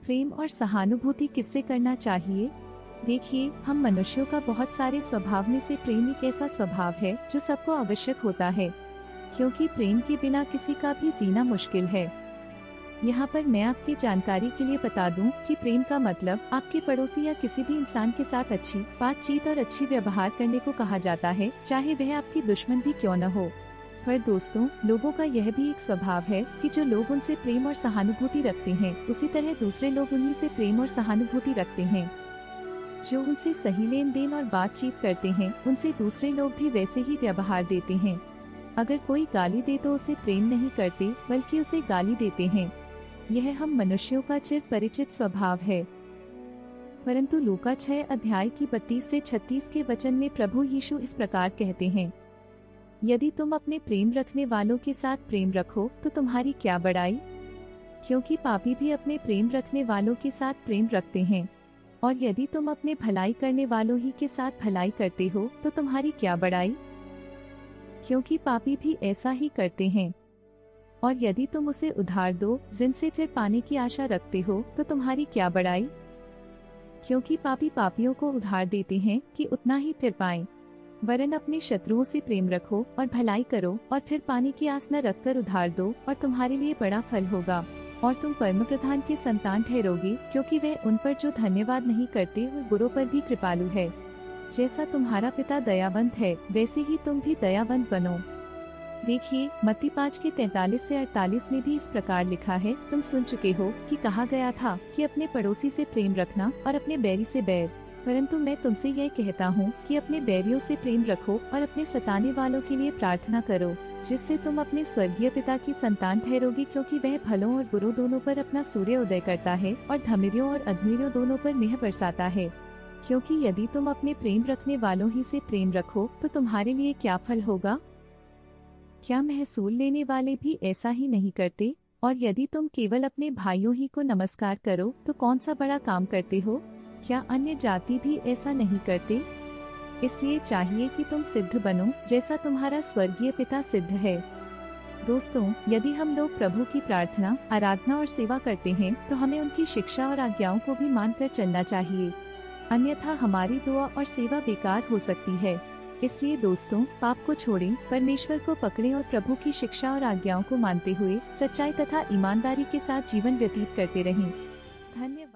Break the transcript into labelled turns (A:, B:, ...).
A: प्रेम और सहानुभूति किससे करना चाहिए? देखिए, हम मनुष्यों का बहुत सारे स्वभाव में से प्रेम एक ऐसा स्वभाव है जो सबको आवश्यक होता है, क्योंकि प्रेम के बिना किसी का भी जीना मुश्किल है। यहाँ पर मैं आपकी जानकारी के लिए बता दूं कि प्रेम का मतलब आपके पड़ोसी या किसी भी इंसान के साथ अच्छी बातचीत और अच्छी व्यवहार करने को कहा जाता है, चाहे वह आपकी दुश्मन भी क्यों न हो। पर दोस्तों, लोगों का यह भी एक स्वभाव है कि जो लोग उनसे प्रेम और सहानुभूति रखते हैं, उसी तरह दूसरे लोग उन्हीं से प्रेम और सहानुभूति रखते हैं। जो उनसे सही लेन देन और बातचीत करते हैं, उनसे दूसरे लोग भी वैसे ही व्यवहार देते हैं। अगर कोई गाली दे तो उसे प्रेम नहीं करते, बल्कि उसे गाली देते हैं। यह हम मनुष्यों का चिर परिचित स्वभाव है। परंतु लूका 6 अध्याय की 32 से 36 के वचन में प्रभु यीशु इस प्रकार कहते हैं, यदि तुम अपने प्रेम रखने वालों के साथ प्रेम रखो तो तुम्हारी क्या बड़ाई, क्योंकि पापी भी अपने प्रेम रखने वालों के साथ प्रेम रखते हैं। और यदि तुम अपने भलाई करने वालों ही के साथ भलाई करते हो तो तुम्हारी क्या बड़ाई, क्योंकि पापी भी ऐसा ही करते हैं। और यदि तुम उसे उधार दो जिनसे फिर पाने की आशा रखते हो तो तुम्हारी क्या बड़ाई, क्योंकि पापी पापियों को उधार देते हैं कि उतना ही फिर पाएं। वरन अपने शत्रुओं से प्रेम रखो और भलाई करो और फिर पाने की आस न रखकर उधार दो, और तुम्हारे लिए बड़ा फल होगा और तुम परम प्रधान के संतान ठहरोगे, क्योंकि वह उन पर जो धन्यवाद नहीं करते और बुरों पर भी कृपालु है। जैसा तुम्हारा पिता दयावंत है, वैसे ही तुम भी दयावंत बनो। देखिए, मत्ती 5 के 43 से 48 में भी इस प्रकार लिखा है, तुम सुन चुके हो कि कहा गया था कि अपने पड़ोसी से प्रेम रखना और अपने बैरी से बैर। परंतु मैं तुमसे यह कहता हूँ कि अपने बैरियों से प्रेम रखो और अपने सताने वालों के लिए प्रार्थना करो, जिससे तुम अपने स्वर्गीय पिता की संतान ठहरोगे, क्योंकि वह भलों और बुरों दोनों पर अपना सूर्य उदय करता है और धर्मियों और अधर्मियों दोनों पर मेह बरसाता है। क्योंकि यदि तुम अपने प्रेम रखने वालों ही से प्रेम रखो तो तुम्हारे लिए क्या फल होगा? क्या महसूल लेने वाले भी ऐसा ही नहीं करते? और यदि तुम केवल अपने भाइयों ही को नमस्कार करो तो कौन सा बड़ा काम करते हो? क्या अन्य जाति भी ऐसा नहीं करते? इसलिए चाहिए कि तुम सिद्ध बनो जैसा तुम्हारा स्वर्गीय पिता सिद्ध है। दोस्तों, यदि हम लोग प्रभु की प्रार्थना, आराधना और सेवा करते हैं तो हमें उनकी शिक्षा और आज्ञाओं को भी मानकर चलना चाहिए, अन्यथा हमारी दुआ और सेवा बेकार हो सकती है। इसलिए दोस्तों, पाप को छोड़ें, परमेश्वर को पकड़ें और प्रभु की शिक्षा और आज्ञाओं को मानते हुए सच्चाई तथा ईमानदारी के साथ जीवन व्यतीत करते रहें। धन्यवाद।